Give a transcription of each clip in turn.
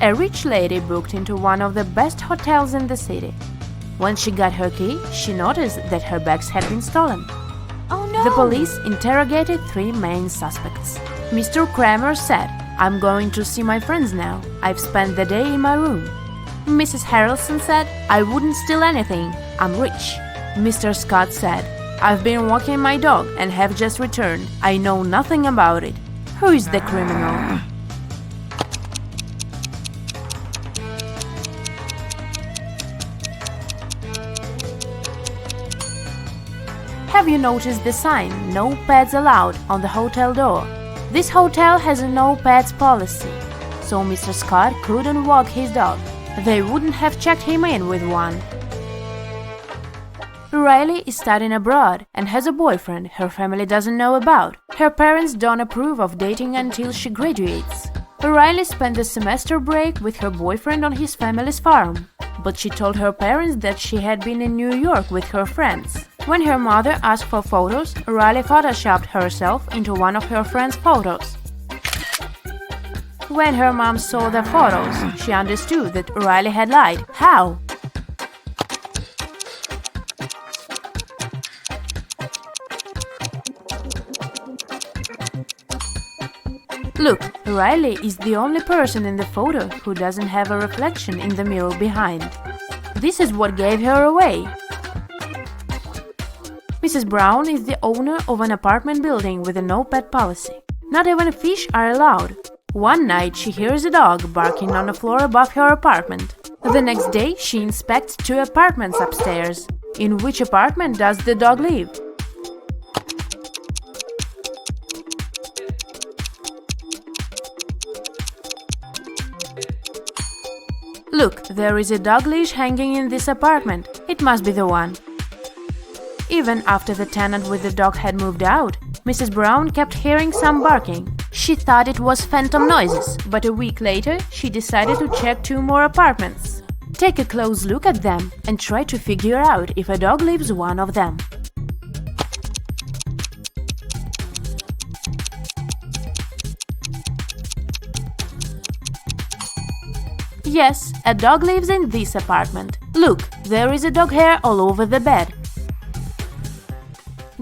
A rich lady booked into one of the best hotels in the city. When she got her key, she noticed that her bags had been stolen. Oh no! The police interrogated three main suspects. Mr. Kramer said, "I'm going to see my friends now. I've spent the day in my room." Mrs. Harrelson said, "I wouldn't steal anything. I'm rich." Mr. Scott said, "I've been walking my dog and have just returned. I know nothing about it." Who is the criminal? Have you noticed the sign, "No pets allowed," on the hotel door? This hotel has a no pets policy, so Mr. Scott couldn't walk his dog. They wouldn't have checked him in with one. Riley is studying abroad and has a boyfriend her family doesn't know about. Her parents don't approve of dating until she graduates. Riley spent the semester break with her boyfriend on his family's farm, but she told her parents that she had been in New York with her friends. When her mother asked for photos, Riley photoshopped herself into one of her friends' photos. When her mom saw the photos, she understood that Riley had lied. How? Look, Riley is the only person in the photo who doesn't have a reflection in the mirror behind. This is what gave her away. Mrs. Brown is the owner of an apartment building with a no-pet policy. Not even fish are allowed. One night she hears a dog barking on the floor above her apartment. The next day she inspects two apartments upstairs. In which apartment does the dog live? Look, there is a dog leash hanging in this apartment. It must be the one. Even after the tenant with the dog had moved out, Mrs. Brown kept hearing some barking. She thought it was phantom noises, but a week later she decided to check two more apartments. Take a close look at them and try to figure out if a dog lives one of them. Yes, a dog lives in this apartment. Look, there is a dog hair all over the bed.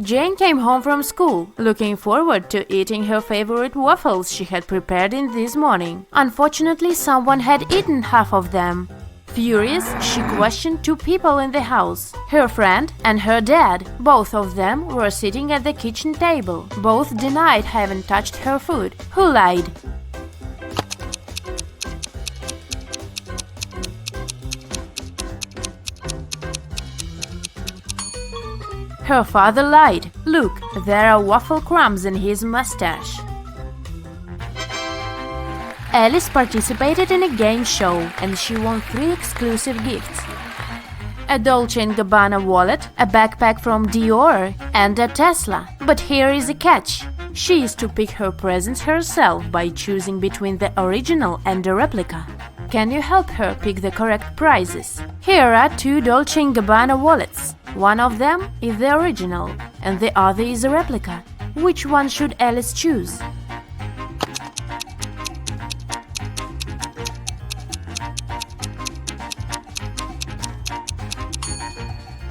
Jane came home from school, looking forward to eating her favorite waffles she had prepared in this morning. Unfortunately, someone had eaten half of them. Furious, she questioned two people in the house, her friend and her dad. Both of them were sitting at the kitchen table. Both denied having touched her food. Who lied? Her father lied. Look, there are waffle crumbs in his mustache. Alice participated in a game show and she won 3 exclusive gifts: a Dolce & Gabbana wallet, a backpack from Dior, and a Tesla. But here is a catch. She is to pick her presents herself by choosing between the original and the replica. Can you help her pick the correct prizes? Here are 2 Dolce & Gabbana wallets. One of them is the original and the other is a replica. Which one should Alice choose?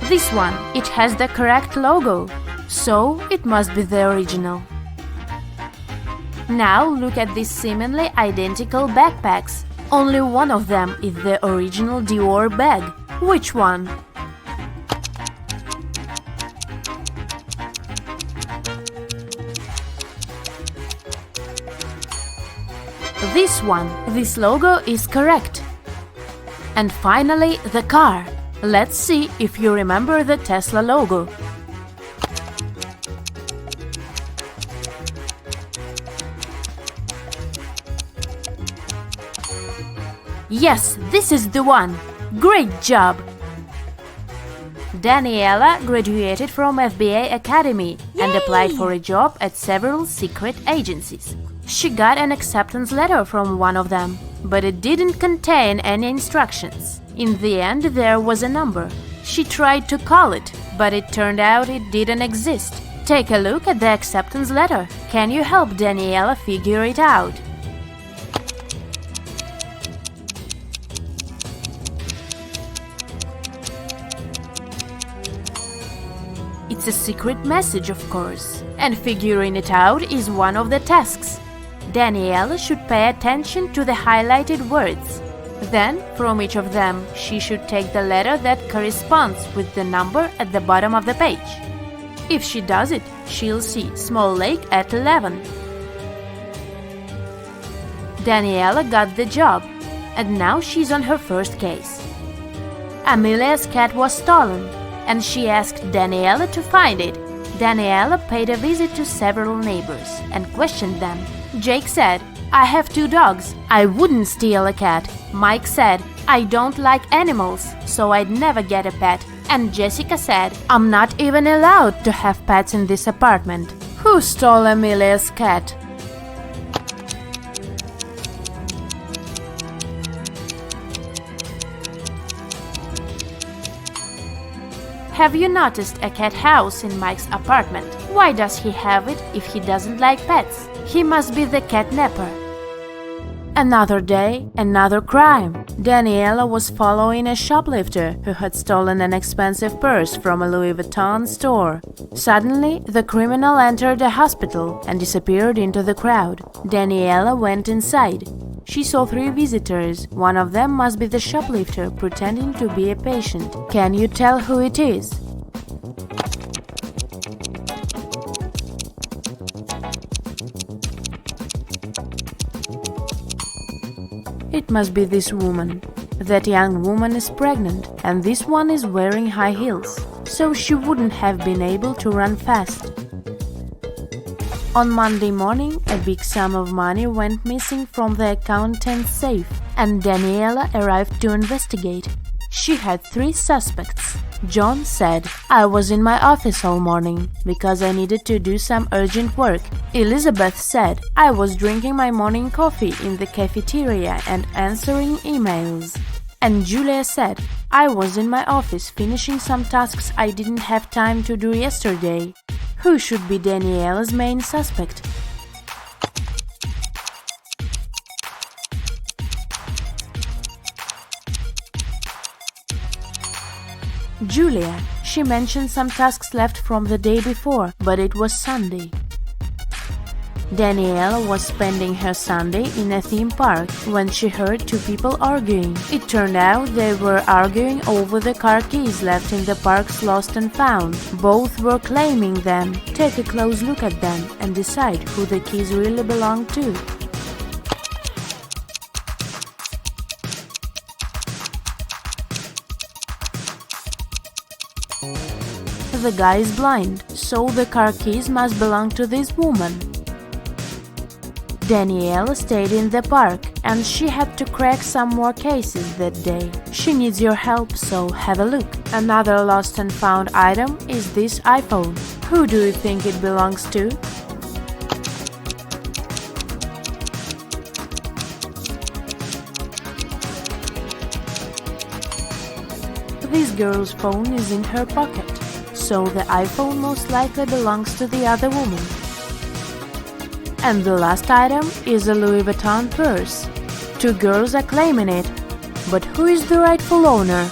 This one, it has the correct logo, so it must be the original. Now look at these seemingly identical backpacks. Only one of them is the original Dior bag. Which one? This one. This logo is correct. And finally, the car. Let's see if you remember the Tesla logo. Yes, this is the one. Great job! Daniela graduated from FBA Academy and applied for a job at several secret agencies. She got an acceptance letter from one of them, but it didn't contain any instructions. In the end, there was a number. She tried to call it, but it turned out it didn't exist. Take a look at the acceptance letter. Can you help Daniela figure it out? It's a secret message, of course, and figuring it out is one of the tasks. Daniela should pay attention to the highlighted words. Then, from each of them, she should take the letter that corresponds with the number at the bottom of the page. If she does it, she'll see small lake at 11. Daniela got the job, and now she's on her first case. Amelia's cat was stolen, and she asked Daniela to find it. Daniela paid a visit to several neighbors and questioned them. Jake said, "I have 2 dogs. I wouldn't steal a cat." Mike said, "I don't like animals, so I'd never get a pet." And Jessica said, "I'm not even allowed to have pets in this apartment." Who stole Amelia's cat? Have you noticed a cat house in Mike's apartment? Why does he have it if he doesn't like pets? He must be the catnapper. Another day, another crime. Daniela was following a shoplifter who had stolen an expensive purse from a Louis Vuitton store. Suddenly, the criminal entered a hospital and disappeared into the crowd. Daniela went inside. She saw 3 visitors. One of them must be the shoplifter pretending to be a patient. Can you tell who it is? It must be this woman. That young woman is pregnant, and this one is wearing high heels, so she wouldn't have been able to run fast. On Monday morning, a big sum of money went missing from the accountant's safe, and Daniela arrived to investigate. She had 3 suspects. John said, "I was in my office all morning because I needed to do some urgent work." Elizabeth said, "I was drinking my morning coffee in the cafeteria and answering emails." And Julia said, "I was in my office finishing some tasks I didn't have time to do yesterday." Who should be Daniela's main suspect? Julia. She mentioned some tasks left from the day before, but it was Sunday. Daniela was spending her Sunday in a theme park when she heard 2 people arguing. It turned out they were arguing over the car keys left in the park's lost and found. Both were claiming them. Take a close look at them and decide who the keys really belong to. The guy is blind, so the car keys must belong to this woman. Daniela stayed in the park, and she had to crack some more cases that day. She needs your help, so have a look. Another lost and found item is this iPhone. Who do you think it belongs to? This girl's phone is in her pocket, so the iPhone most likely belongs to the other woman. And the last item is a Louis Vuitton purse. 2 girls are claiming it, but who is the rightful owner?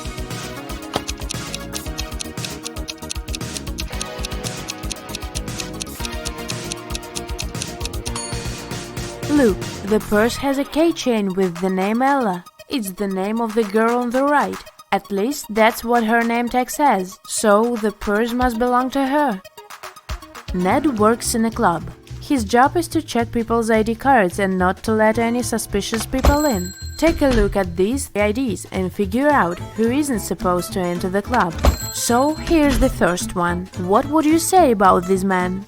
Look, the purse has a keychain with the name Ella. It's the name of the girl on the right. At least that's what her name tag says, so the purse must belong to her. Ned works in a club. His job is to check people's ID cards and not to let any suspicious people in. Take a look at these IDs and figure out who isn't supposed to enter the club. So here's the first one. What would you say about this man?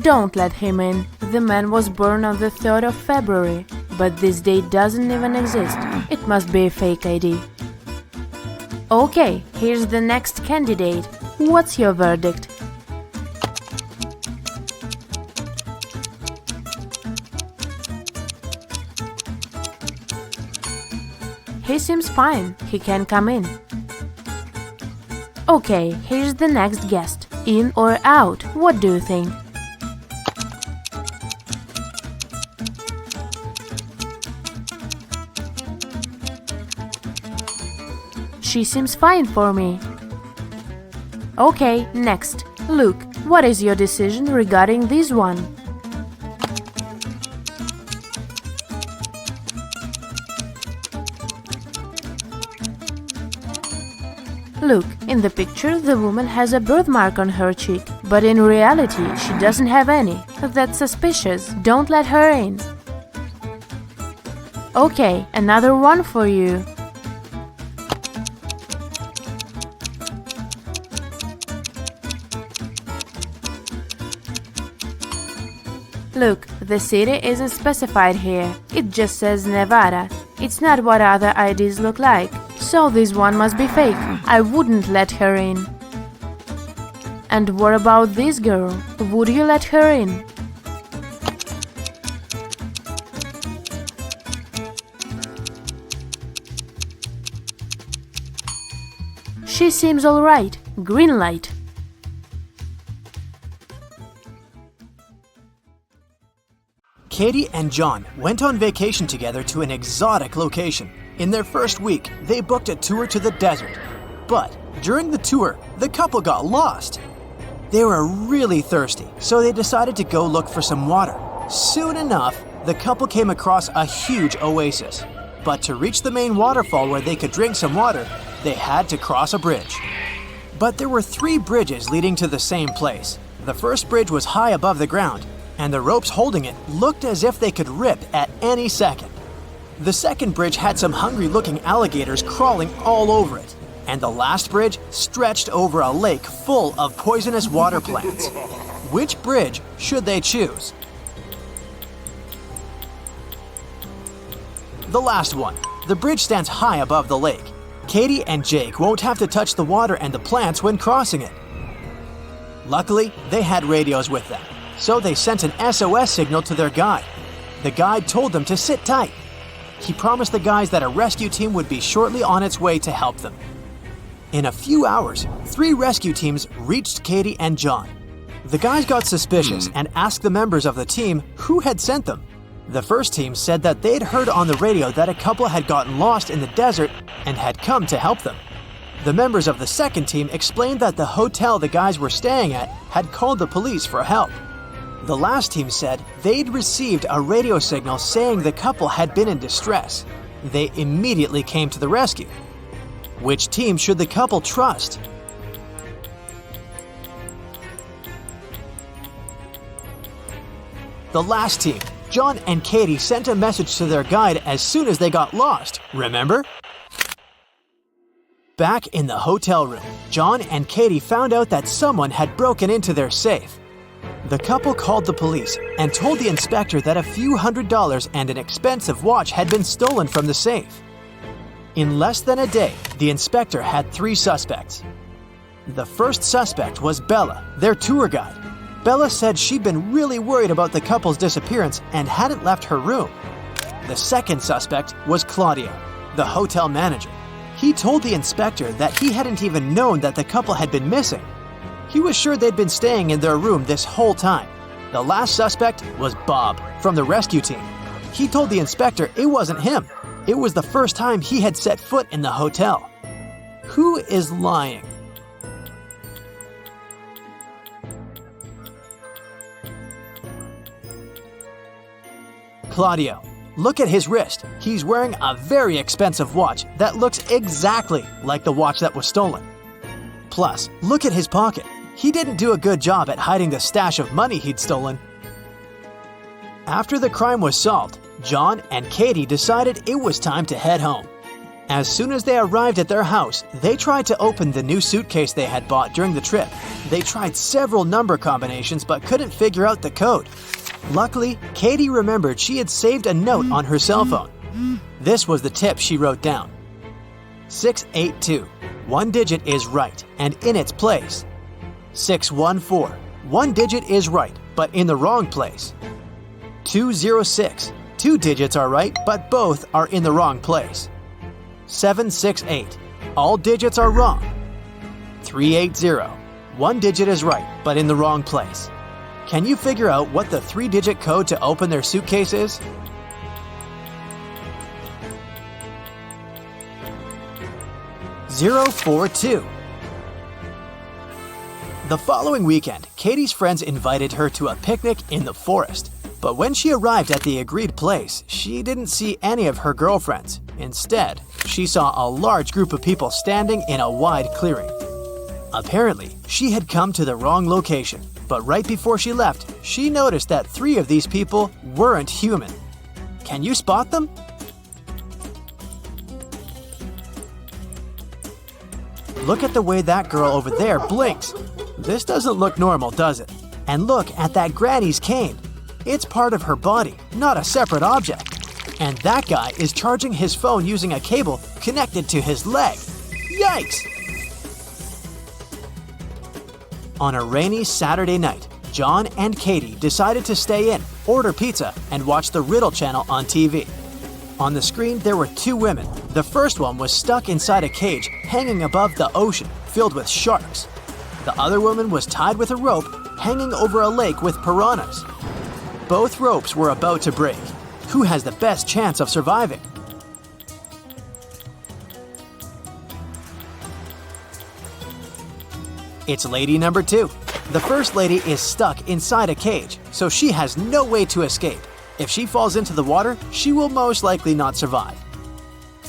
Don't let him in. The man was born on the 3rd of February, but this date doesn't even exist. It must be a fake ID. Okay, here's the next candidate. What's your verdict? He seems fine. He can come in. Okay, here's the next guest. In or out? What do you think? She seems fine for me. Okay, next. Luke, what is your decision regarding this one? Look, in the picture the woman has a birthmark on her cheek, but in reality she doesn't have any. That's suspicious. Don't let her in. Okay, another one for you. Look, the city isn't specified here. It just says Nevada. It's not what other IDs look like. So this one must be fake. I wouldn't let her in. And what about this girl? Would you let her in? She seems alright. Green light. Katie and John went on vacation together to an exotic location. In their first week, they booked a tour to the desert. But during the tour, the couple got lost. They were really thirsty, so they decided to go look for some water. Soon enough, the couple came across a huge oasis. But to reach the main waterfall where they could drink some water, they had to cross a bridge. But there were 3 bridges leading to the same place. The first bridge was high above the ground, and the ropes holding it looked as if they could rip at any second. The second bridge had some hungry-looking alligators crawling all over it, and the last bridge stretched over a lake full of poisonous water plants. Which bridge should they choose? The last one. The bridge stands high above the lake. Katie and Jake won't have to touch the water and the plants when crossing it. Luckily, they had radios with them, so they sent an SOS signal to their guide. The guide told them to sit tight. He promised the guys that a rescue team would be shortly on its way to help them. In a few hours, 3 rescue teams reached Katie and John. The guys got suspicious and asked the members of the team who had sent them. The first team said that they'd heard on the radio that a couple had gotten lost in the desert and had come to help them. The members of the second team explained that the hotel the guys were staying at had called the police for help. The last team said they'd received a radio signal saying the couple had been in distress. They immediately came to the rescue. Which team should the couple trust? The last team. John and Katie sent a message to their guide as soon as they got lost, remember? Back in the hotel room, John and Katie found out that someone had broken into their safe. The couple called the police and told the inspector that a few $100s and an expensive watch had been stolen from the safe. In less than a day, the inspector had 3 suspects. The first suspect was Bella, their tour guide. Bella said she'd been really worried about the couple's disappearance and hadn't left her room. The second suspect was Claudio, the hotel manager. He told the inspector that he hadn't even known that the couple had been missing. He was sure they'd been staying in their room this whole time. The last suspect was Bob from the rescue team. He told the inspector it wasn't him. It was the first time he had set foot in the hotel. Who is lying? Claudio. Look at his wrist. He's wearing a very expensive watch that looks exactly like the watch that was stolen. Plus, look at his pocket. He didn't do a good job at hiding the stash of money he'd stolen. After the crime was solved, John and Katie decided it was time to head home. As soon as they arrived at their house, they tried to open the new suitcase they had bought during the trip. They tried several number combinations but couldn't figure out the code. Luckily, Katie remembered she had saved a note on her cell phone. This was the tip she wrote down. 682. One digit is right and in its place. 614. One digit is right, but in the wrong place. 206. 2 digits are right, but both are in the wrong place. 768. All digits are wrong. 380. One digit is right, but in the wrong place. Can you figure out what the 3-digit code to open their suitcase is? 042. The following weekend, Katie's friends invited her to a picnic in the forest. But when she arrived at the agreed place, she didn't see any of her girlfriends. Instead, she saw a large group of people standing in a wide clearing. Apparently, she had come to the wrong location, but right before she left, she noticed that 3 of these people weren't human. Can you spot them? Look at the way that girl over there blinks. This doesn't look normal, does it? And look at that granny's cane. It's part of her body, not a separate object. And that guy is charging his phone using a cable connected to his leg. Yikes! On a rainy Saturday night, John and Katie decided to stay in, order pizza, and watch the Riddle channel on TV. On the screen, there were 2 women. The first one was stuck inside a cage hanging above the ocean, filled with sharks. The other woman was tied with a rope, hanging over a lake with piranhas. Both ropes were about to break. Who has the best chance of surviving? It's lady number 2. The first lady is stuck inside a cage, so she has no way to escape. If she falls into the water, she will most likely not survive.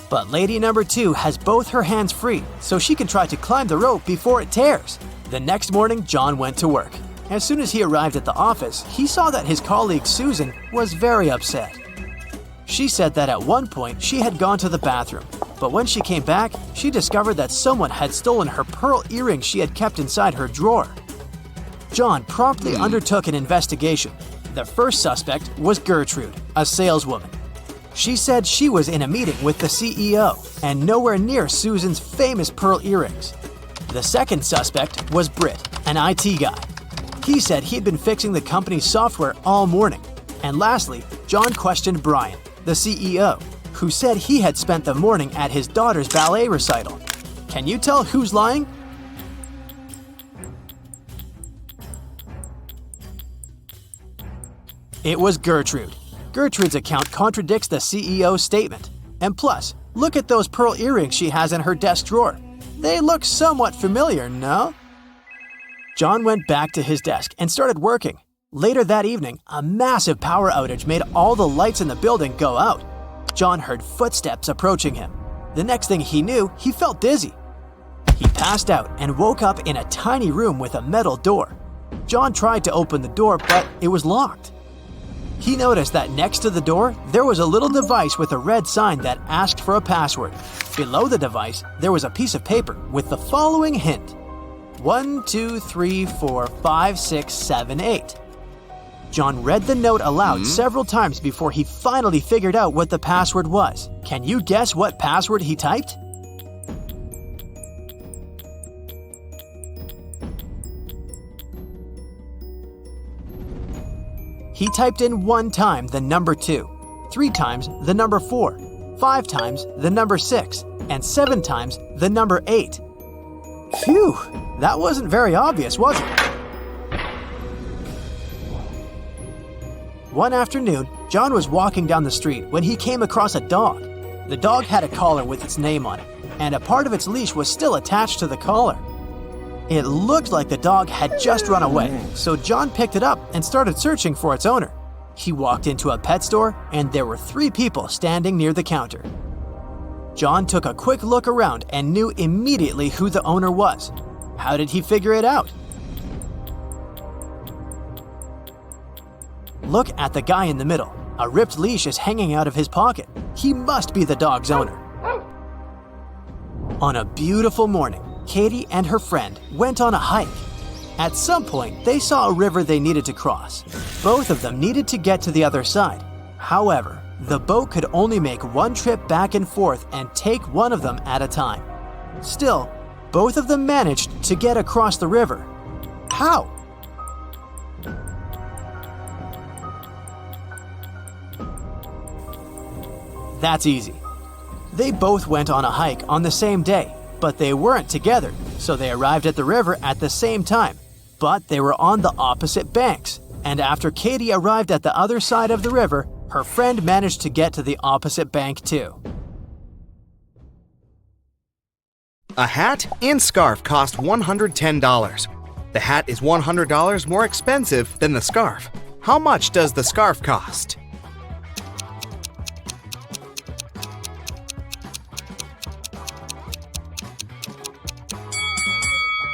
But lady number 2 has both her hands free, so she can try to climb the rope before it tears. The next morning, John went to work. As soon as he arrived at the office, he saw that his colleague Susan was very upset. She said that at one point she had gone to the bathroom, but when she came back, she discovered that someone had stolen her pearl earrings she had kept inside her drawer. John promptly undertook an investigation. The first suspect was Gertrude, a saleswoman. She said she was in a meeting with the CEO and nowhere near Susan's famous pearl earrings. The second suspect was Britt, an IT guy. He said he'd been fixing the company's software all morning. And lastly, John questioned Brian, the CEO, who said he had spent the morning at his daughter's ballet recital. Can you tell who's lying? It was Gertrude. Gertrude's account contradicts the CEO's statement. And plus, look at those pearl earrings she has in her desk drawer. They look somewhat familiar, no? John went back to his desk and started working. Later that evening, a massive power outage made all the lights in the building go out. John heard footsteps approaching him. The next thing he knew, he felt dizzy. He passed out and woke up in a tiny room with a metal door. John tried to open the door, but it was locked. He noticed that next to the door, there was a little device with a red sign that asked for a password. Below the device, there was a piece of paper with the following hint: 1, 2, 3, 4, 5, 6, 7, 8. John read the note aloud several times before he finally figured out what the password was. Can you guess what password he typed? He typed in 1 time the number 2, 3 times the number 4, 5 times the number 6, and 7 times the number 8. Phew, that wasn't very obvious, was it? One afternoon, John was walking down the street when he came across a dog. The dog had a collar with its name on it, and a part of its leash was still attached to the collar. It looked like the dog had just run away, so John picked it up and started searching for its owner. He walked into a pet store, and there were 3 people standing near the counter. John took a quick look around and knew immediately who the owner was. How did he figure it out? Look at the guy in the middle. A ripped leash is hanging out of his pocket. He must be the dog's owner. On a beautiful morning, Katie and her friend went on a hike. At some point, they saw a river they needed to cross. Both of them needed to get to the other side. However, the boat could only make one trip back and forth and take one of them at a time. Still, both of them managed to get across the river. How? That's easy. They both went on a hike on the same day, but they weren't together, so they arrived at the river at the same time. But they were on the opposite banks, and after Katie arrived at the other side of the river, her friend managed to get to the opposite bank too. A hat and scarf cost $110. The hat is $100 more expensive than the scarf. How much does the scarf cost?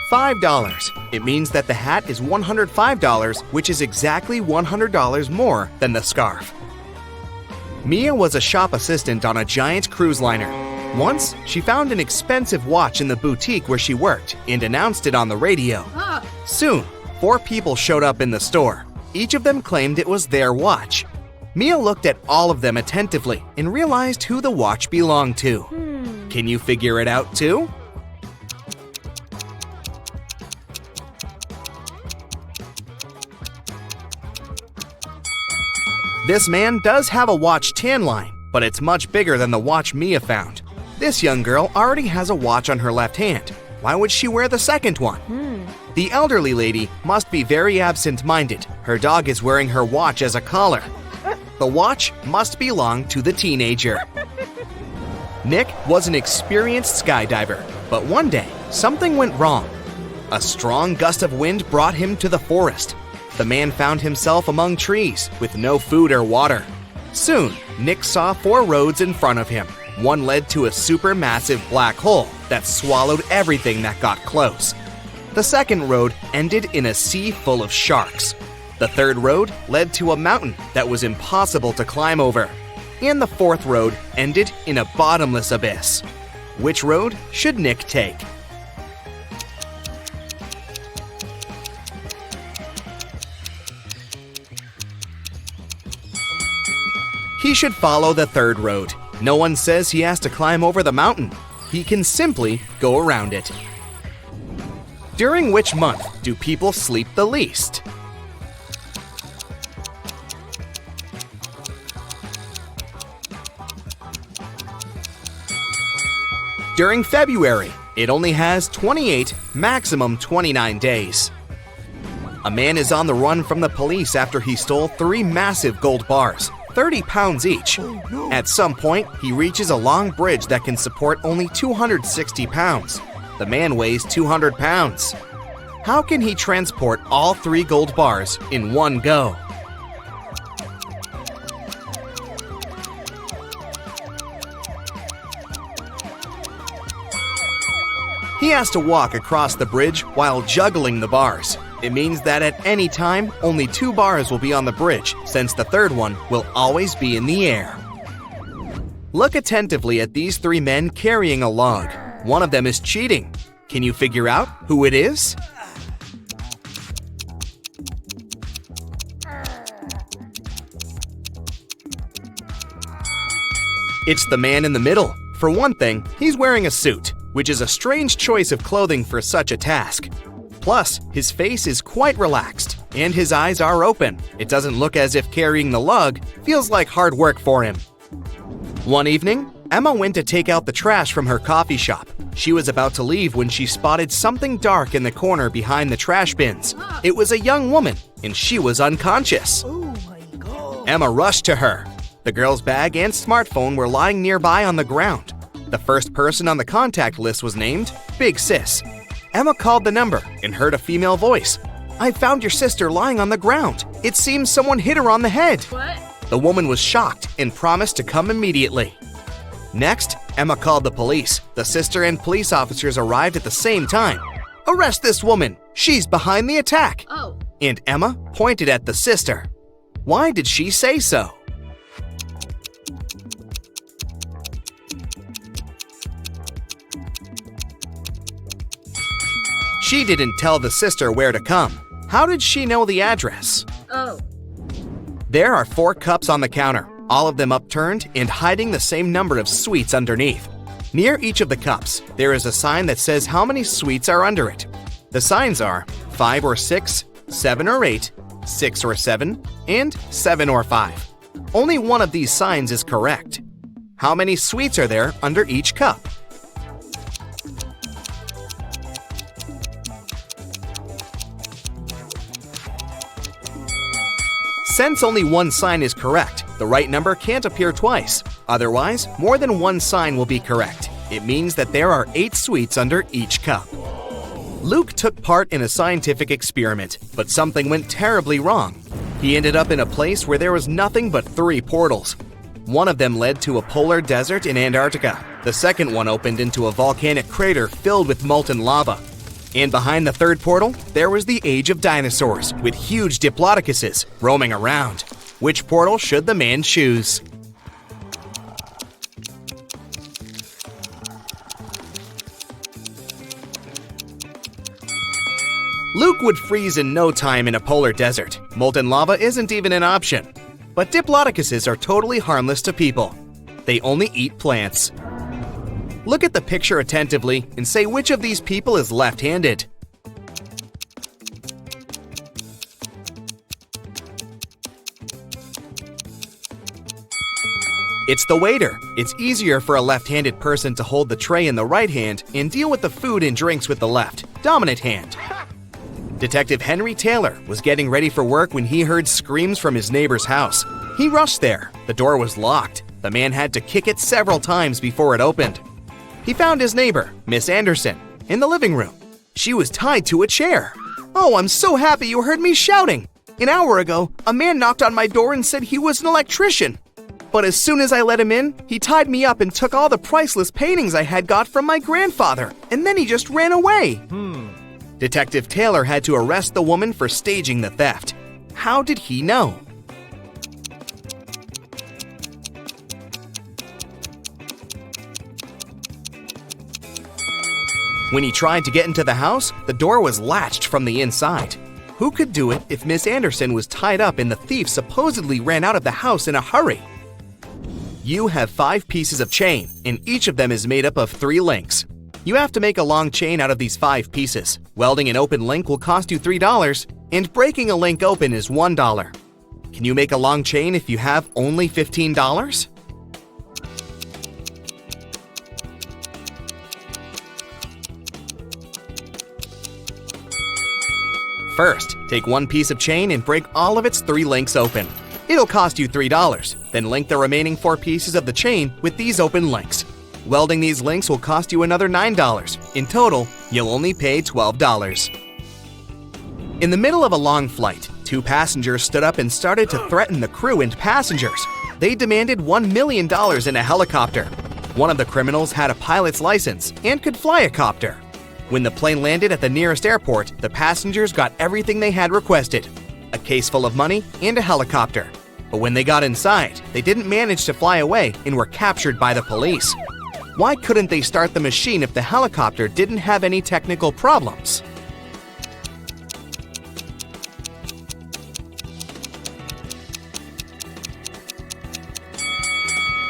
$5. It means that the hat is $105, which is exactly $100 more than the scarf. Mia was a shop assistant on a giant cruise liner. Once, she found an expensive watch in the boutique where she worked and announced it on the radio. Soon, 4 people showed up in the store. Each of them claimed it was their watch. Mia looked at all of them attentively and realized who the watch belonged to. Can you figure it out too? This man does have a watch tan line, but it's much bigger than the watch Mia found. This young girl already has a watch on her left hand. Why would she wear the second one? The elderly lady must be very absent-minded. Her dog is wearing her watch as a collar. The watch must belong to the teenager. Nick was an experienced skydiver, but one day, something went wrong. A strong gust of wind brought him to the forest. The man found himself among trees with no food or water. Soon, Nick saw 4 roads in front of him. One led to a supermassive black hole that swallowed everything that got close. The second road ended in a sea full of sharks. The third road led to a mountain that was impossible to climb over. And the fourth road ended in a bottomless abyss. Which road should Nick take? He should follow the third road. No one says he has to climb over the mountain. He can simply go around it. During which month do people sleep the least? During February. It only has 28, maximum 29 days. A man is on the run from the police after he stole 3 massive gold bars. 30 pounds each. At some point, he reaches a long bridge that can support only 260 pounds. The man weighs 200 pounds. How can he transport all 3 gold bars in one go? He has to walk across the bridge while juggling the bars. It means that at any time, only 2 bars will be on the bridge, since the third one will always be in the air. Look attentively at these 3 men carrying a log. One of them is cheating. Can you figure out who it is? It's the man in the middle. For one thing, he's wearing a suit, which is a strange choice of clothing for such a task. Plus, his face is quite relaxed, and his eyes are open. It doesn't look as if carrying the lug feels like hard work for him. One evening, Emma went to take out the trash from her coffee shop. She was about to leave when she spotted something dark in the corner behind the trash bins. It was a young woman, and she was unconscious. Oh my God. Emma rushed to her. The girl's bag and smartphone were lying nearby on the ground. The first person on the contact list was named Big Sis. Emma called the number and heard a female voice. "I found your sister lying on the ground. It seems someone hit her on the head." What? The woman was shocked and promised to come immediately. Next, Emma called the police. The sister and police officers arrived at the same time. "Arrest this woman! She's behind the attack!" Oh. And Emma pointed at the sister. Why did she say so? She didn't tell the sister where to come. How did she know the address? Oh. There are 4 cups on the counter, all of them upturned and hiding the same number of sweets underneath. Near each of the cups, there is a sign that says how many sweets are under it. The signs are 5 or 6, 7 or 8, 6 or 7, and 7 or 5. Only one of these signs is correct. How many sweets are there under each cup? Since only one sign is correct, the right number can't appear twice. Otherwise, more than one sign will be correct. It means that there are 8 sweets under each cup. Luke took part in a scientific experiment, but something went terribly wrong. He ended up in a place where there was nothing but 3 portals. One of them led to a polar desert in Antarctica. The second one opened into a volcanic crater filled with molten lava. And behind the third portal, there was the age of dinosaurs, with huge diplodocuses roaming around. Which portal should the man choose? Luke would freeze in no time in a polar desert. Molten lava isn't even an option. But diplodocuses are totally harmless to people. They only eat plants. Look at the picture attentively and say which of these people is left-handed. It's the waiter. It's easier for a left-handed person to hold the tray in the right hand and deal with the food and drinks with the left, dominant hand. Detective Henry Taylor was getting ready for work when he heard screams from his neighbor's house. He rushed there. The door was locked. The man had to kick it several times before it opened. He found his neighbor, Miss Anderson, in the living room. She was tied to a chair. "Oh, I'm so happy you heard me shouting. An hour ago, a man knocked on my door and said he was an electrician. But as soon as I let him in, he tied me up and took all the priceless paintings I had got from my grandfather, and then he just ran away." Detective Taylor had to arrest the woman for staging the theft. How did he know? When he tried to get into the house, the door was latched from the inside. Who could do it if Miss Anderson was tied up and the thief supposedly ran out of the house in a hurry? You have 5 pieces of chain, and each of them is made up of 3 links. You have to make a long chain out of these 5 pieces. Welding an open link will cost you $3, and breaking a link open is $1. Can you make a long chain if you have only $15? First, take 1 piece of chain and break all of its 3 links open. It'll cost you $3. Then link the remaining 4 pieces of the chain with these open links. Welding these links will cost you another $9. In total, you'll only pay $12. In the middle of a long flight, 2 passengers stood up and started to threaten the crew and passengers. They demanded $1 million in a helicopter. One of the criminals had a pilot's license and could fly a copter. When the plane landed at the nearest airport, the passengers got everything they had requested: a case full of money and a helicopter. But when they got inside, they didn't manage to fly away and were captured by the police. Why couldn't they start the machine if the helicopter didn't have any technical problems?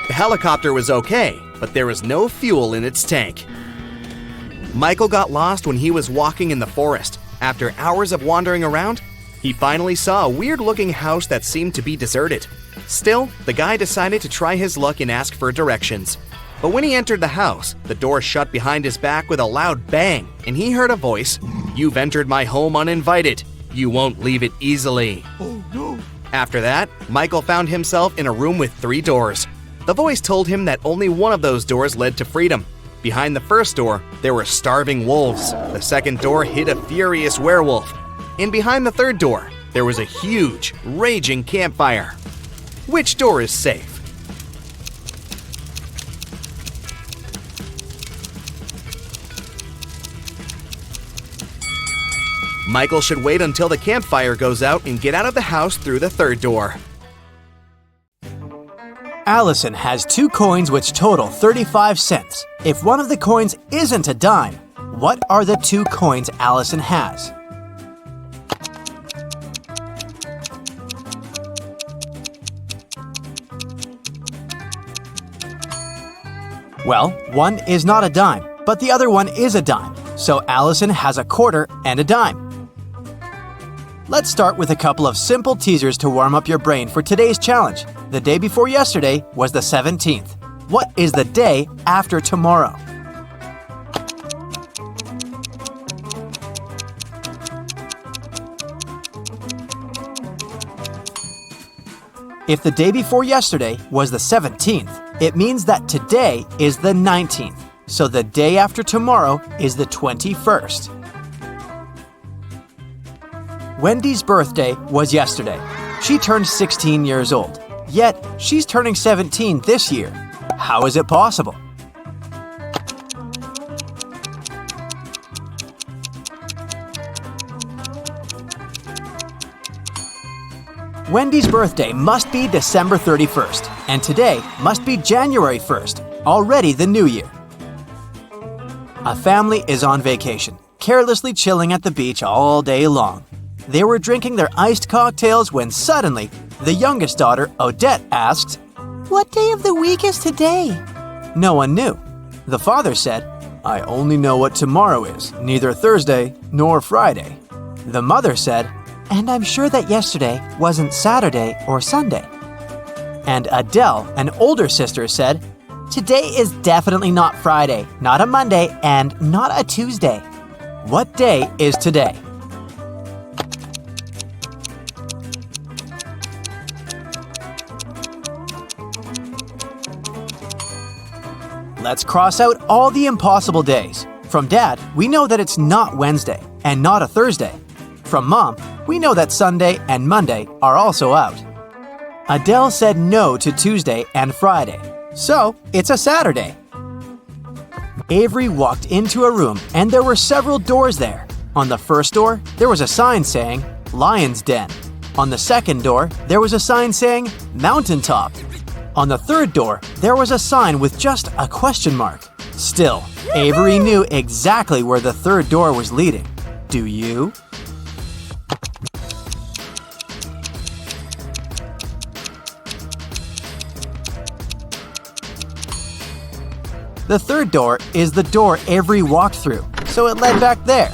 The helicopter was okay, but there was no fuel in its tank. Michael got lost when he was walking in the forest. After hours of wandering around, he finally saw a weird-looking house that seemed to be deserted. Still, the guy decided to try his luck and ask for directions. But when he entered the house, the door shut behind his back with a loud bang, and he heard a voice, "You've entered my home uninvited. You won't leave it easily." Oh no. After that, Michael found himself in a room with 3 doors. The voice told him that only one of those doors led to freedom. Behind the first door, there were starving wolves. The second door hid a furious werewolf. And behind the third door, there was a huge, raging campfire. Which door is safe? Michael should wait until the campfire goes out and get out of the house through the third door. Allison has 2 coins which total 35 cents. If one of the coins isn't a dime, what are the 2 coins Allison has? Well, one is not a dime, but the other one is a dime. So Allison has a quarter and a dime. Let's start with a couple of simple teasers to warm up your brain for today's challenge. The day before yesterday was the 17th. What is the day after tomorrow? If the day before yesterday was the 17th, it means that today is the 19th. so the day after tomorrow is the 21st. Wendy's birthday was yesterday. She turned 16 years old, yet she's turning 17 this year. How is it possible? Wendy's birthday must be December 31st, and today must be January 1st, already the new year. A family is on vacation, carelessly chilling at the beach all day long. They were drinking their iced cocktails when suddenly, the youngest daughter, Odette, asked, "What day of the week is today?" No one knew. The father said, "I only know what tomorrow is, neither Thursday nor Friday." The mother said, "And I'm sure that yesterday wasn't Saturday or Sunday." And Adele, an older sister, said, "Today is definitely not Friday, not a Monday, and not a Tuesday." What day is today? Let's cross out all the impossible days. From Dad, we know that it's not Wednesday and not a Thursday. From Mom, we know that Sunday and Monday are also out. Adele said no to Tuesday and Friday, so it's a Saturday. Avery walked into a room and there were several doors there. On the first door, there was a sign saying, Lion's Den. On the second door, there was a sign saying, Mountaintop. On the third door, there was a sign with just a question mark. Still, Avery knew exactly where the third door was leading. Do you? The third door is the door Avery walked through, so it led back there.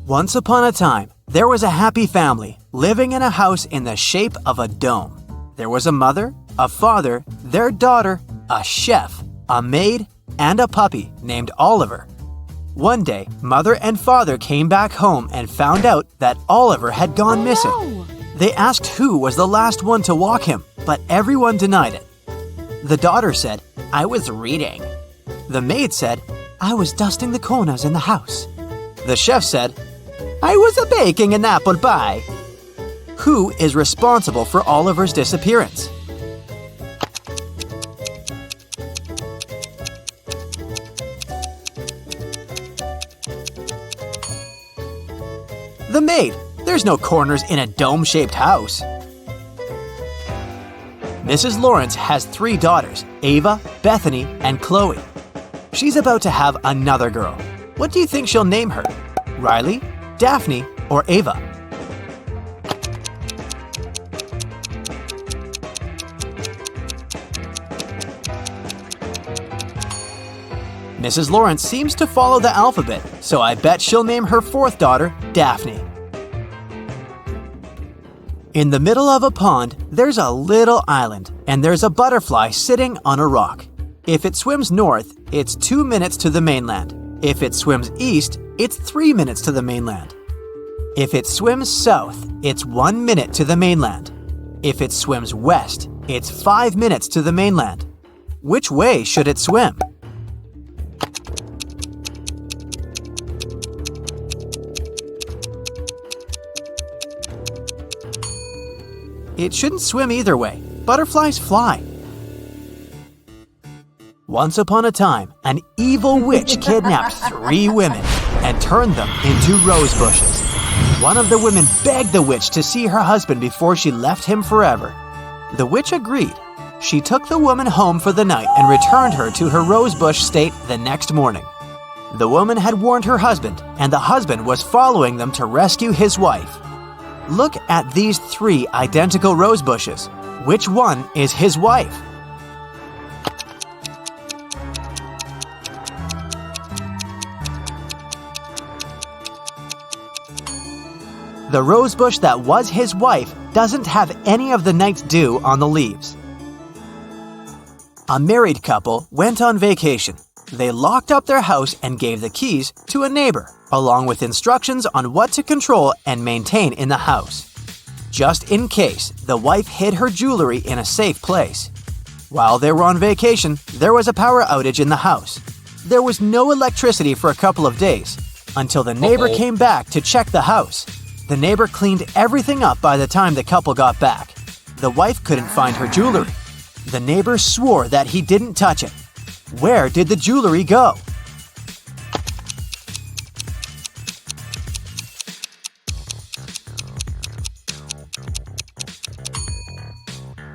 Once upon a time, there was a happy family living in a house in the shape of a dome. There was a mother, a father, their daughter, a chef, a maid, and a puppy named Oliver. One day, mother and father came back home and found out that Oliver had gone missing. They asked who was the last one to walk him, but everyone denied it. The daughter said, "I was reading." The maid said, "I was dusting the corners in the house." The chef said, "I was baking an apple pie." Who is responsible for Oliver's disappearance? The maid. There's no corners in a dome-shaped house. Mrs. Lawrence has 3 daughters, Ava, Bethany, and Chloe. She's about to have another girl. What do you think she'll name her? Riley, Daphne, or Ava? Mrs. Lawrence seems to follow the alphabet, so I bet she'll name her 4th daughter Daphne. In the middle of a pond, there's a little island, and there's a butterfly sitting on a rock. If it swims north, it's 2 minutes to the mainland. If it swims east, it's 3 minutes to the mainland. If it swims south, it's 1 minute to the mainland. If it swims west, it's 5 minutes to the mainland. Which way should it swim? It shouldn't swim either way. Butterflies fly. Once upon a time, an evil witch kidnapped 3 women and turned them into rose bushes. One of the women begged the witch to see her husband before she left him forever. The witch agreed. She took the woman home for the night and returned her to her rosebush state the next morning. The woman had warned her husband, and the husband was following them to rescue his wife. Look at these 3 identical rose bushes. Which one is his wife? The rose bush that was his wife doesn't have any of the night's dew on the leaves. A married couple went on vacation. They locked up their house and gave the keys to a neighbor, along with instructions on what to control and maintain in the house. Just in case, the wife hid her jewelry in a safe place. While they were on vacation, there was a power outage in the house. There was no electricity for a couple of days, until the neighbor came back to check the house. The neighbor cleaned everything up by the time the couple got back. The wife couldn't find her jewelry. The neighbor swore that he didn't touch it. Where did the jewelry go?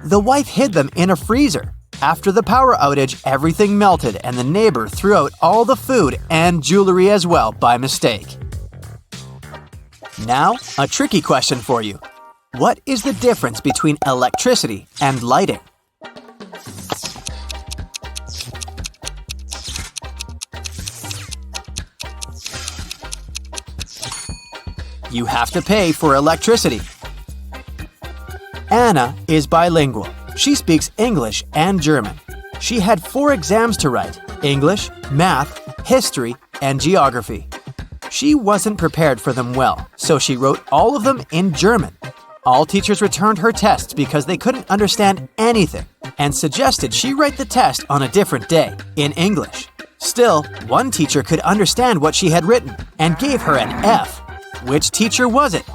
The wife hid them in a freezer. After the power outage, everything melted and the neighbor threw out all the food and jewelry as well by mistake. Now, a tricky question for you. What is the difference between electricity and lighting? You have to pay for electricity. Anna is bilingual. She speaks English and German. She had 4 exams to write: English, math, history, and geography. She wasn't prepared for them well, so she wrote all of them in German. All teachers returned her tests because they couldn't understand anything and suggested she write the test on a different day, in English. Still, one teacher could understand what she had written and gave her an F. Which teacher was it?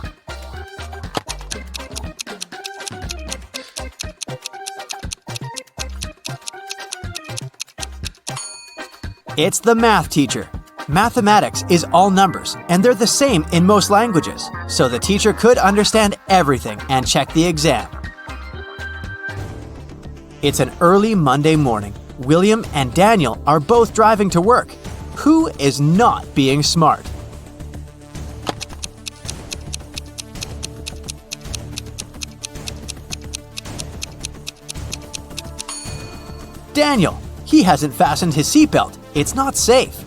It's the math teacher. Mathematics is all numbers, and they're the same in most languages, so the teacher could understand everything and check the exam. It's an early Monday morning. William and Daniel are both driving to work. Who is not being smart? Daniel. He hasn't fastened his seatbelt. It's not safe.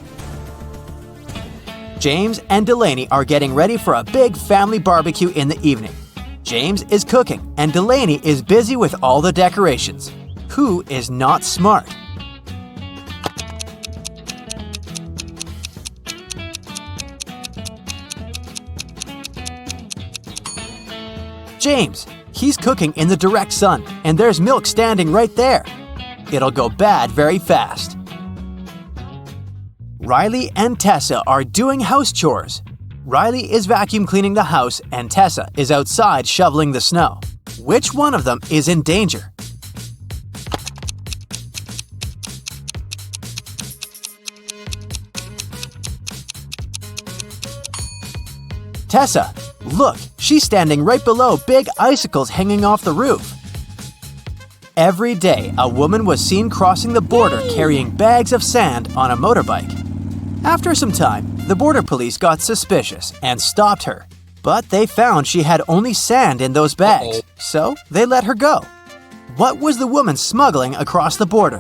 James and Delaney are getting ready for a big family barbecue in the evening. James is cooking and Delaney is busy with all the decorations. Who is not smart? James. He's cooking in the direct sun and there's milk standing right there. It'll go bad very fast. Riley and Tessa are doing house chores. Riley is vacuum cleaning the house and Tessa is outside shoveling the snow. Which one of them is in danger? Tessa, look, she's standing right below big icicles hanging off the roof. Every day, a woman was seen crossing the border carrying bags of sand on a motorbike. After some time, the border police got suspicious and stopped her. But they found she had only sand in those bags, so they let her go. What was the woman smuggling across the border?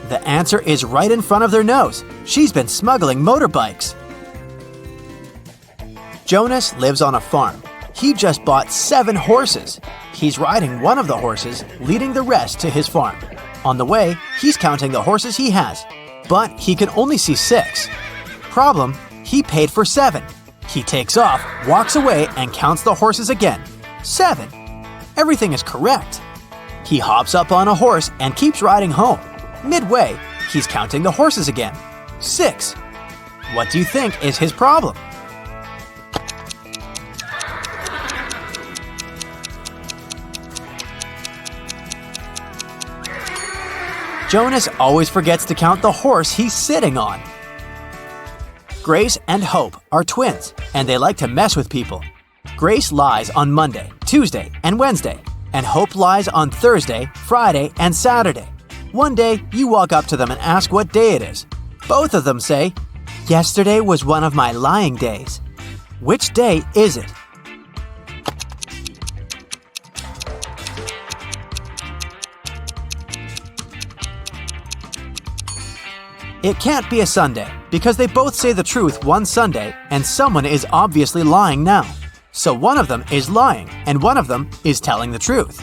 The answer is right in front of their nose. She's been smuggling motorbikes. Jonas lives on a farm. He just bought 7 horses. He's riding one of the horses, leading the rest to his farm. On the way, he's counting the horses he has, but he can only see 6. Problem, he paid for 7. He takes off, walks away, and counts the horses again. 7. Everything is correct. He hops up on a horse and keeps riding home. Midway, he's counting the horses again. 6. What do you think is his problem? Jonas always forgets to count the horse he's sitting on. Grace and Hope are twins, and they like to mess with people. Grace lies on Monday, Tuesday, and Wednesday, and Hope lies on Thursday, Friday, and Saturday. One day, you walk up to them and ask what day it is. Both of them say, "Yesterday was one of my lying days." Which day is it? It can't be a Sunday, because they both say the truth one Sunday, and someone is obviously lying now. So one of them is lying, and one of them is telling the truth.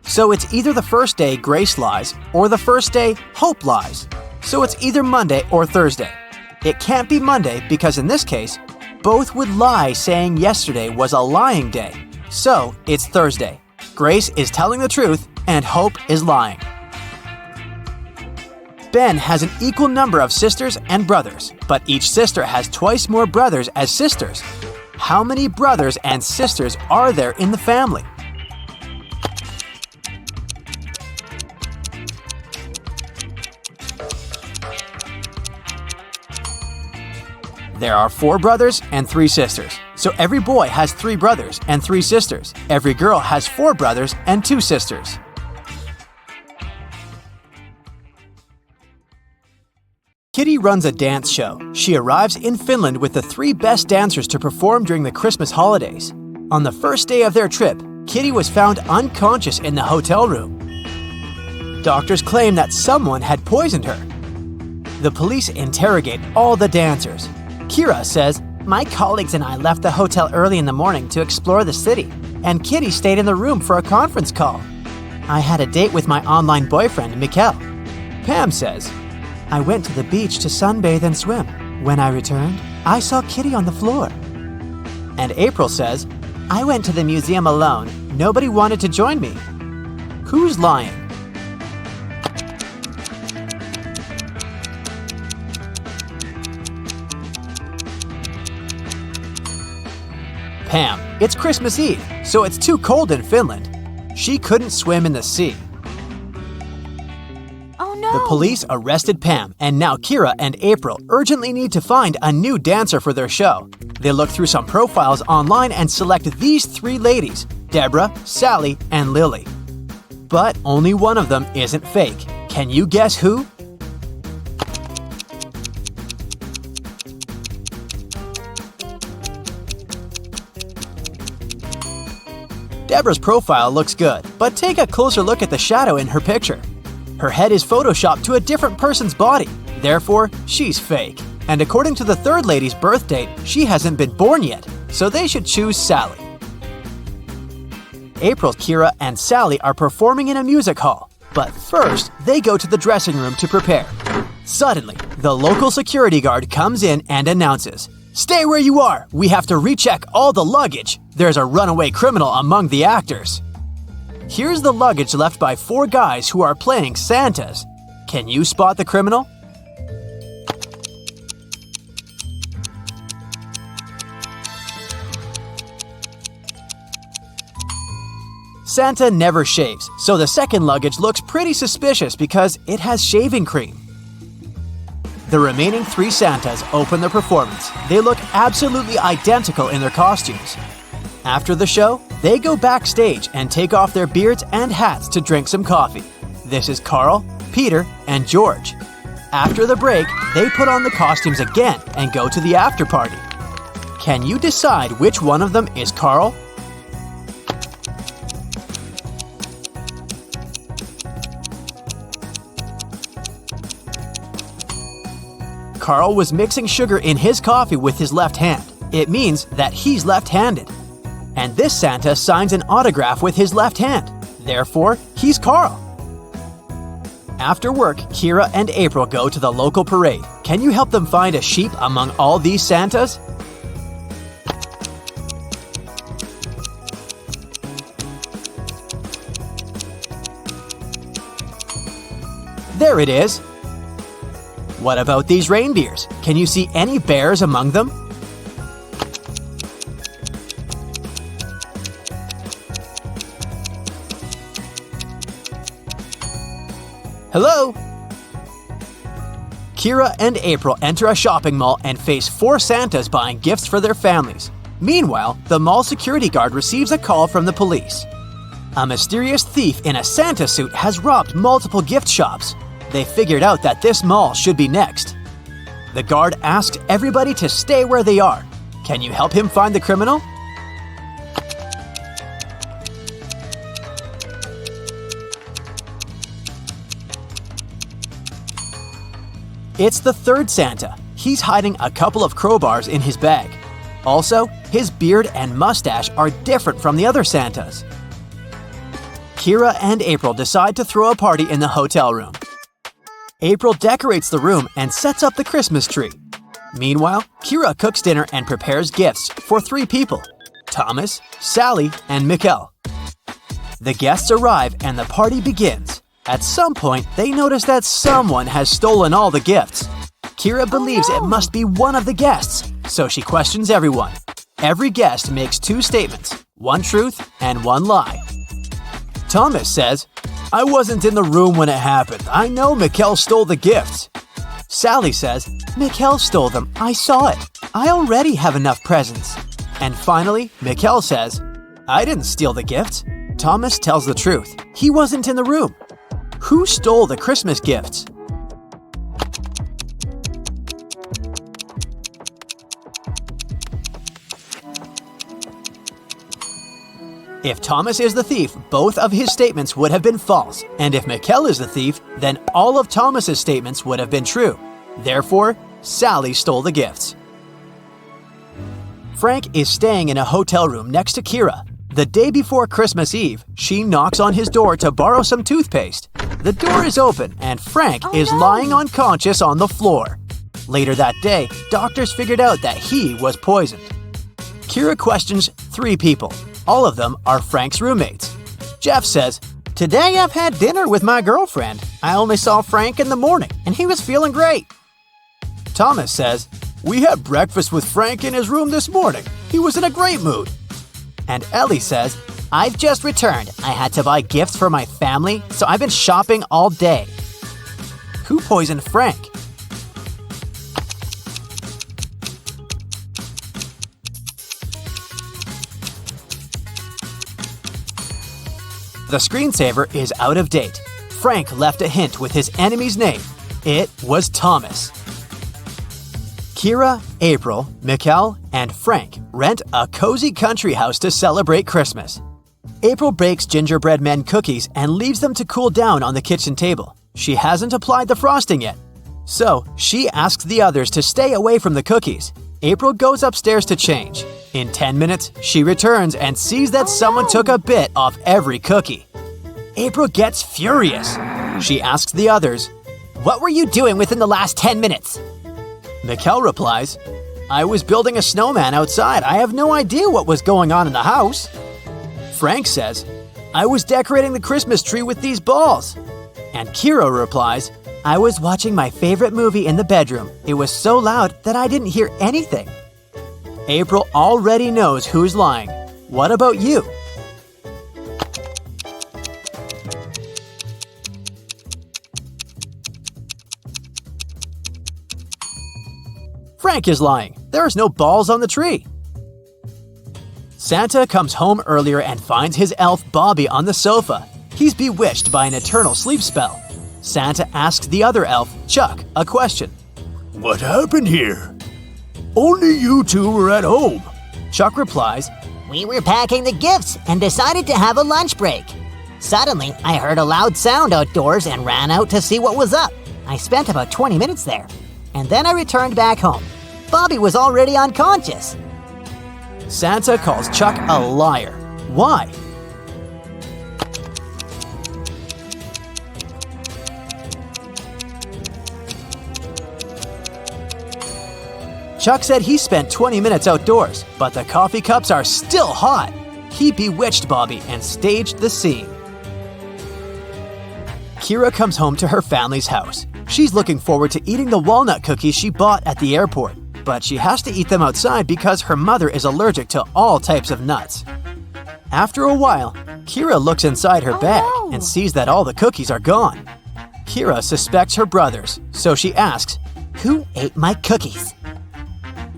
So it's either the first day Grace lies, or the first day Hope lies. So it's either Monday or Thursday. It can't be Monday because in this case, both would lie saying yesterday was a lying day. So, it's Thursday. Grace is telling the truth and Hope is lying. Ben has an equal number of sisters and brothers, but each sister has twice more brothers as sisters. How many brothers and sisters are there in the family? There are 4 brothers and 3 sisters. So every boy has 3 brothers and 3 sisters. Every girl has 4 brothers and 2 sisters. Kitty runs a dance show. She arrives in Finland with the 3 best dancers to perform during the Christmas holidays. On the first day of their trip, Kitty was found unconscious in the hotel room. Doctors claim that someone had poisoned her. The police interrogate all the dancers. Kira says, "My colleagues and I left the hotel early in the morning to explore the city, and Kitty stayed in the room for a conference call. I had a date with my online boyfriend, Mikkel." Pam says, "I went to the beach to sunbathe and swim. When I returned, I saw Kitty on the floor." And April says, "I went to the museum alone. Nobody wanted to join me." Who's lying? Pam. It's Christmas Eve, so it's too cold in Finland. She couldn't swim in the sea. Oh no! The police arrested Pam, and now Kira and April urgently need to find a new dancer for their show. They look through some profiles online and select these 3 ladies, Deborah, Sally, and Lily. But only one of them isn't fake. Can you guess who? Deborah's profile looks good, but take a closer look at the shadow in her picture. Her head is photoshopped to a different person's body, therefore, she's fake. And according to the 3rd lady's birth date, she hasn't been born yet, so they should choose Sally. April, Kira, and Sally are performing in a music hall, but first, they go to the dressing room to prepare. Suddenly, the local security guard comes in and announces, "Stay where you are! We have to recheck all the luggage! There's a runaway criminal among the actors." Here's the luggage left by 4 guys who are playing Santas. Can you spot the criminal? Santa never shaves, so the second luggage looks pretty suspicious because it has shaving cream. The remaining 3 Santas open their performance. They look absolutely identical in their costumes. After the show, they go backstage and take off their beards and hats to drink some coffee. This is Carl, Peter, and George. After the break, they put on the costumes again and go to the after party. Can you decide which one of them is Carl? Carl was mixing sugar in his coffee with his left hand. It means that he's left-handed. And this Santa signs an autograph with his left hand. Therefore, he's Carl. After work, Kira and April go to the local parade. Can you help them find a sheep among all these Santas? There it is. What about these reindeers? Can you see any bears among them? Hello? Kira and April enter a shopping mall and face 4 Santas buying gifts for their families. Meanwhile, the mall security guard receives a call from the police. A mysterious thief in a Santa suit has robbed multiple gift shops. They figured out that this mall should be next. The guard asked everybody to stay where they are. Can you help him find the criminal? It's the 3rd Santa. He's hiding a couple of crowbars in his bag. Also, his beard and mustache are different from the other Santas. Kira and April decide to throw a party in the hotel room. April decorates the room and sets up the Christmas tree. Meanwhile, Kira cooks dinner and prepares gifts for 3 people: Thomas, Sally, and Mikkel. The guests arrive and the party begins. At some point, they notice that someone has stolen all the gifts. Kira believes it must be one of the guests, so she questions everyone. Every guest makes 2 statements, 1 truth and 1 lie. Thomas says, "I wasn't in the room when it happened. I know Mikkel stole the gifts." Sally says, "Mikkel stole them. I saw it. I already have enough presents." And finally, Mikkel says, "I didn't steal the gifts." Thomas tells the truth. He wasn't in the room. Who stole the Christmas gifts? If Thomas is the thief, both of his statements would have been false, and if Mikkel is the thief, then all of Thomas's statements would have been true. Therefore, Sally stole the gifts. Frank is staying in a hotel room next to Kira. The day before Christmas Eve, she knocks on his door to borrow some toothpaste. The door is open, and Frank is lying unconscious on the floor. Later that day, doctors figured out that he was poisoned. Kira questions 3 people. All of them are Frank's roommates. Jeff says, "Today I've had dinner with my girlfriend. I only saw Frank in the morning, and he was feeling great." Thomas says, "We had breakfast with Frank in his room this morning. He was in a great mood." And Ellie says, "I've just returned. I had to buy gifts for my family, so I've been shopping all day." Who poisoned Frank? The screensaver is out of date. Frank left a hint with his enemy's name. It was Thomas. Kira, April, Mikkel, and Frank rent a cozy country house to celebrate Christmas. April bakes gingerbread men cookies and leaves them to cool down on the kitchen table. She hasn't applied the frosting yet, so she asks the others to stay away from the cookies. April goes upstairs to change. In 10 minutes, she returns and sees that someone took a bit off every cookie. April gets furious. She asks the others, "What were you doing within the last 10 minutes?" Mikkel replies, "I was building a snowman outside. I have no idea what was going on in the house." Frank says, "I was decorating the Christmas tree with these balls." And Kira replies, "I was watching my favorite movie in the bedroom. It was so loud that I didn't hear anything." April already knows who's lying. What about you? Frank is lying. There's no balls on the tree. Santa comes home earlier and finds his elf Bobby on the sofa. He's bewitched by an eternal sleep spell. Santa asks the other elf, Chuck, a question. "What happened here? Only you 2 were at home." Chuck replies, "We were packing the gifts and decided to have a lunch break. Suddenly, I heard a loud sound outdoors and ran out to see what was up. I spent about 20 minutes there, and then I returned back home. Bobby was already unconscious." Santa calls Chuck a liar. Why? Chuck said he spent 20 minutes outdoors, but the coffee cups are still hot. He bewitched Bobby and staged the scene. Kira comes home to her family's house. She's looking forward to eating the walnut cookies she bought at the airport, but she has to eat them outside because her mother is allergic to all types of nuts. After a while, Kira looks inside her bag and sees that all the cookies are gone. Kira suspects her brothers, so she asks, "Who ate my cookies?"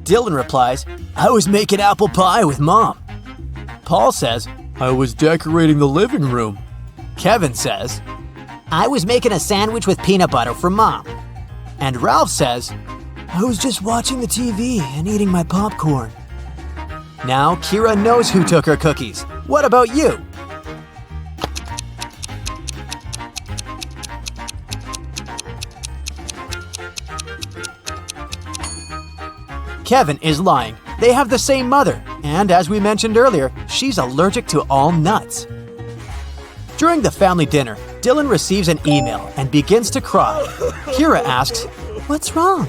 Dylan replies, "I was making apple pie with Mom." Paul says, "I was decorating the living room." Kevin says, "I was making a sandwich with peanut butter for Mom." And Ralph says, "I was just watching the TV and eating my popcorn." Now Kira knows who took her cookies. What about you? Kevin is lying. They have the same mother, and as we mentioned earlier, she's allergic to all nuts. During the family dinner, Dylan receives an email and begins to cry. Kira asks, "What's wrong?"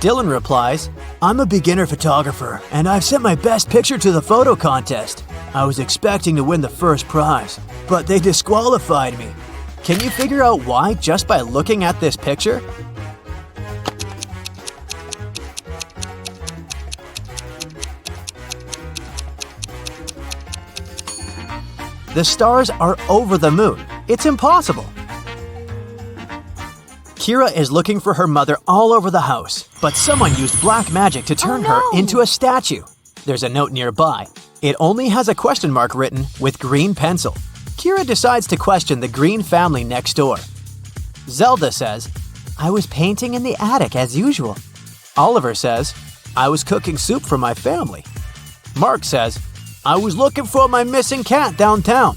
Dylan replies, I'm a beginner photographer, and I've sent my best picture to the photo contest. I was expecting to win the first prize, but they disqualified me. Can you figure out why just by looking at this picture? The stars are over the moon. It's impossible. Kira is looking for her mother all over the house, but someone used black magic to turn her into a statue. There's a note nearby. It only has a question mark written with green pencil. Kira decides to question the Green family next door. Zelda says, I was painting in the attic as usual. Oliver says, I was cooking soup for my family. Mark says, I was looking for my missing cat downtown.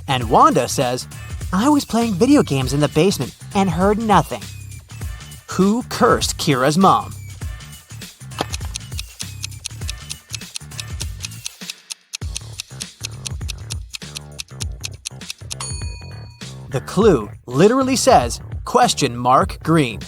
And Wanda says, I was playing video games in the basement and heard nothing. Who cursed Kira's mom? The clue literally says, question mark green.